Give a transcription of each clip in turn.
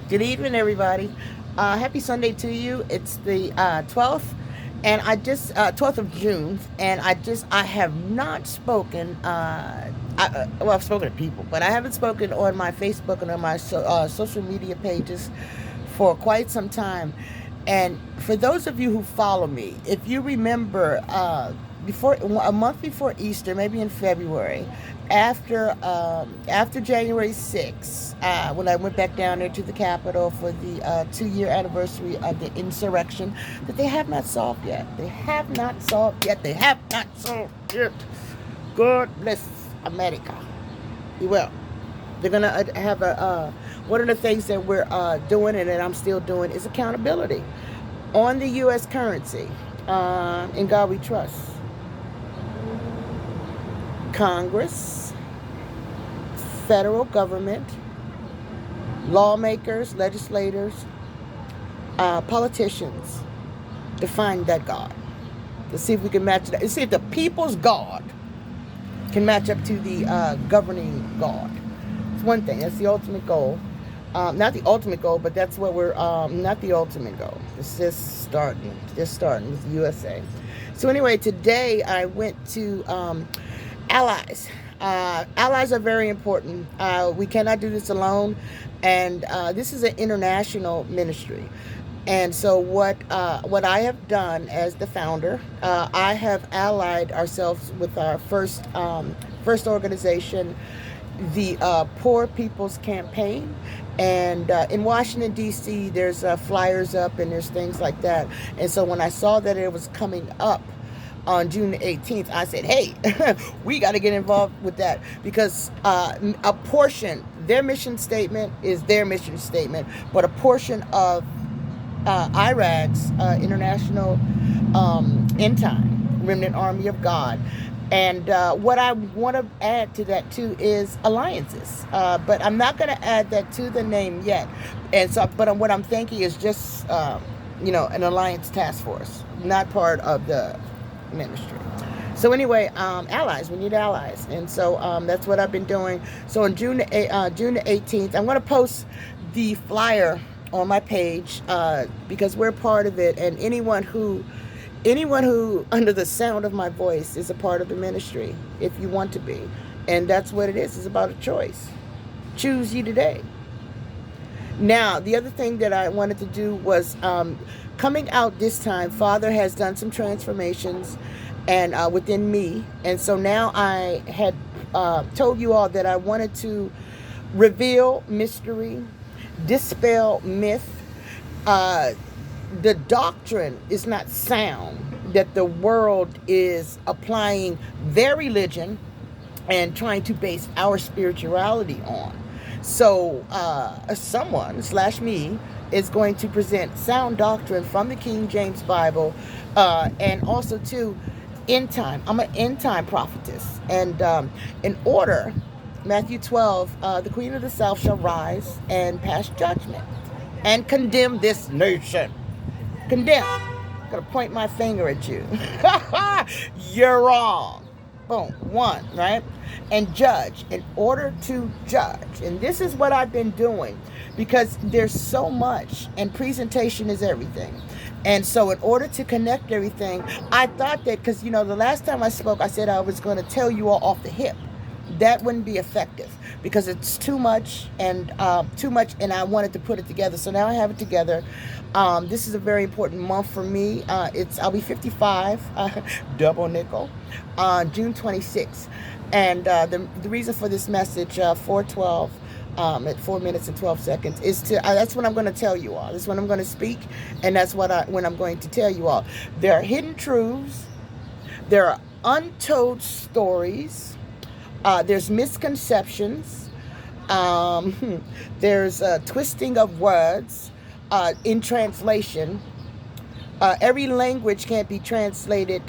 Good evening, everybody. Happy Sunday to you. It's the 12th, and 12th of June, and I have not spoken. Well, I've spoken to people, but I haven't spoken on my Facebook and on my social media pages for quite some time. And for those of you who follow me, if you remember, before a month before Easter, maybe in February, after January 6th, when I went back down there to the Capitol for the 2-year anniversary of the insurrection, that they have not solved yet. They have not solved yet. They have not solved yet. God bless America. He will. They're gonna have a. One of the things that we're doing and that I'm still doing is accountability on the U.S. currency. In God we trust. Congress, federal government, lawmakers, legislators, politicians to find that God. To see if we can match that. See if the people's God can match up to the governing God. It's one thing. That's the ultimate goal. Not the ultimate goal, but that's what we're. Not the ultimate goal. It's just starting. Just starting with the USA. So anyway, today I went to allies. Allies are very important. We cannot do this alone, and this is an international ministry. And so what I have done as the founder, I have allied ourselves with our first organization, the Poor People's Campaign. And in Washington, D.C., there's flyers up and there's things like that. And so when I saw that it was coming up on June 18th, I said, hey, we got to get involved with that because a portion, their mission statement is their mission statement, but a portion of IRAG's International End Time, Remnant Army of God. And what I want to add to that too is alliances, but I'm not going to add that to the name yet. And so, but what I'm thinking is just an alliance task force, not part of the ministry. So anyway, allies. We need allies, and so that's what I've been doing. So on June the 18th, I'm going to post the flyer on my page because we're part of it, and anyone who under the sound of my voice is a part of the ministry if you want to be. And that's what it is. It's about a choice. Choose ye today. Now, the other thing that I wanted to do was coming out this time, Father has done some transformations and within me. And so now I had told you all that I wanted to reveal mystery, dispel myth. The doctrine is not sound that the world is applying their religion and trying to base our spirituality on. So someone / me is going to present sound doctrine from the King James Bible, and also to end time. I'm an end time prophetess, and in order, Matthew 12, the Queen of the South shall rise and pass judgment and condemn this nation. Condemn. I'm gonna point my finger at you. You're wrong. Boom. One, right? And judge in order to judge. And this is what I've been doing because there's so much and presentation is everything. And so in order to connect everything, I thought that because, the last time I spoke, I said I was going to tell you all off the hip. That wouldn't be effective because it's too much and I wanted to put it together. So now I have it together. This is a very important month for me. I'll be 55, double nickel, on June 26th. And the reason for this message, 412, at 4 minutes and 12 seconds, is that's what I'm going to tell you all. That's what I'm going to speak, and that's when I'm going to tell you all. There are hidden truths. There are untold stories. There's misconceptions. There's twisting of words in translation. Every language can't be translated.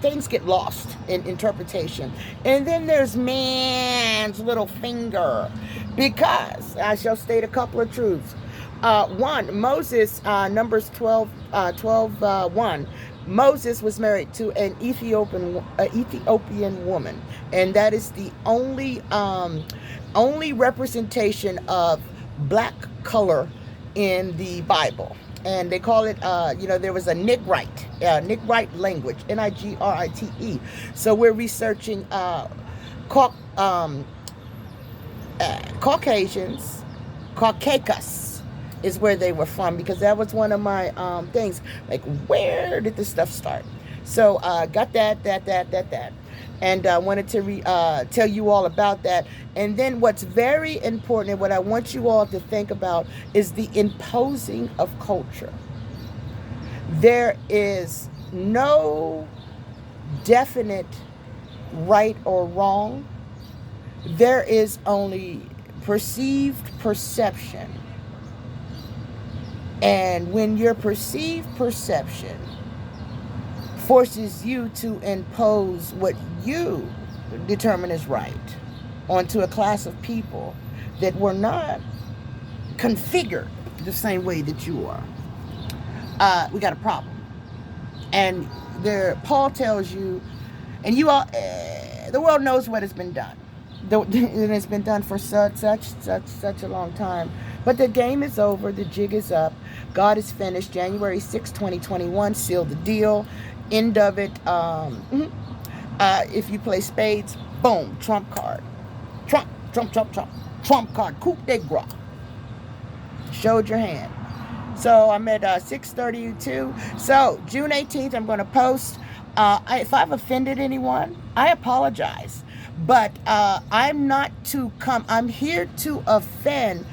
Things get lost in interpretation. And then there's man's little finger. Because I shall state a couple of truths. One, Moses, Numbers 1. Moses was married to an Ethiopian woman, and that is the only representation of black color in the Bible. And they call it, there was a Nigrite language, Nigrite. So we're researching Caucasians, Caucasus is where they were from, because that was one of my things. Like, where did this stuff start? So got that. And I wanted to tell you all about that. And then what's very important and what I want you all to think about is the imposing of culture. There is no definite right or wrong. There is only perceived perception. And when your perceived perception forces you to impose what you determine is right onto a class of people that were not configured the same way that you are, we got a problem. And Paul tells you, and you all, the world knows what has been done. And it's been done for such a long time. But the game is over. The jig is up. God is finished. January 6, 2021. Sealed the deal. End of it. If you play spades, boom, trump card. Trump card. Coup de grace. Showed your hand. So I'm at 6:32. So June 18th, I'm going to post. If I've offended anyone, I apologize. But I'm here to offend,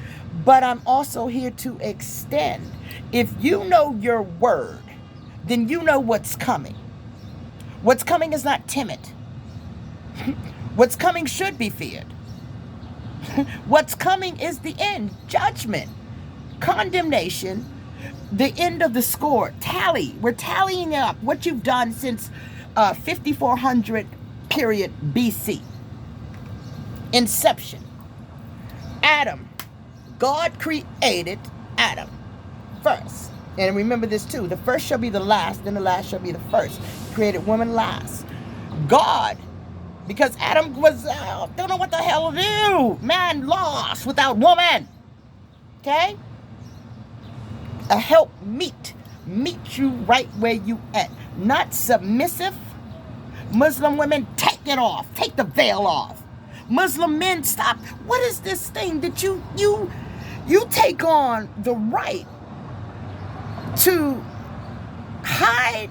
but I'm also here to extend. If you know your word, then you know what's coming. What's coming is not timid. What's coming should be feared. What's coming is the end, judgment, condemnation, the end of the score, tally. We're tallying up what you've done since 5400 period BC. Inception. Adam. God created Adam first. And remember this too. The first shall be the last, then the last shall be the first. He created woman last. God, because Adam was, don't know what the hell to do. Man lost without woman. Okay? A help meet you right where you at. Not submissive. Muslim women, take it off. Take the veil off. Muslim men, stop. What is this thing that you take on the right to hide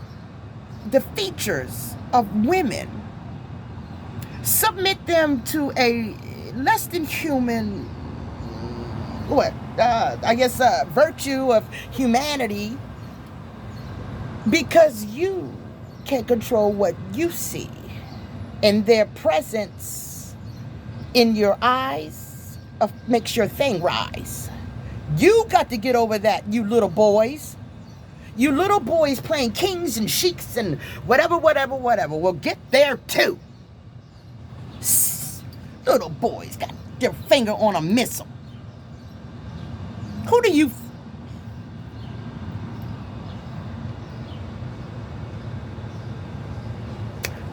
the features of women, submit them to a less than human, virtue of humanity, because you can't control what you see, and their presence in your eyes makes your thing rise. You got to get over that, you little boys. You little boys playing kings and sheiks and whatever. Well, get there too. Little boys got their finger on a missile. Who do you...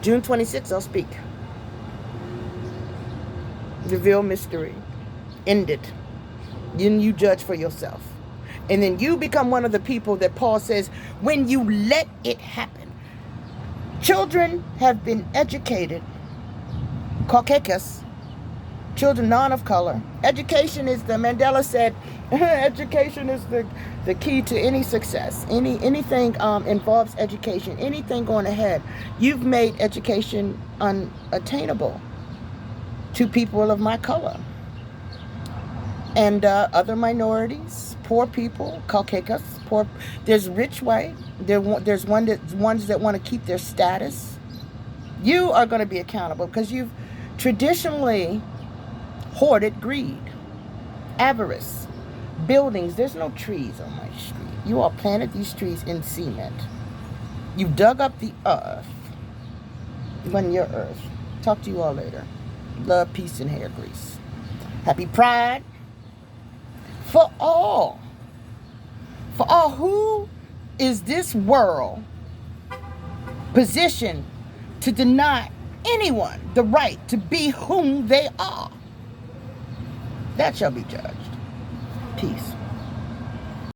June 26th, I'll speak. Reveal mystery. End it. Then you judge for yourself. And then you become one of the people that Paul says, when you let it happen. Children have been educated. Caucasus. Children non of color. Education is, the Mandela said, education is the key to any success. Anything involves education. Anything going ahead. You've made education unattainable to people of my color. And other minorities, poor people, Caucasus, poor. There's rich white. There's ones that want to keep their status. You are going to be accountable because you've traditionally hoarded greed, avarice, buildings. There's no trees on my street. You all planted these trees in cement. You dug up the earth. It wasn't your earth. Talk to you all later. Love, peace, and hair grease. Happy Pride. For all. Who is this world positioned to deny anyone the right to be whom they are? That shall be judged. Peace.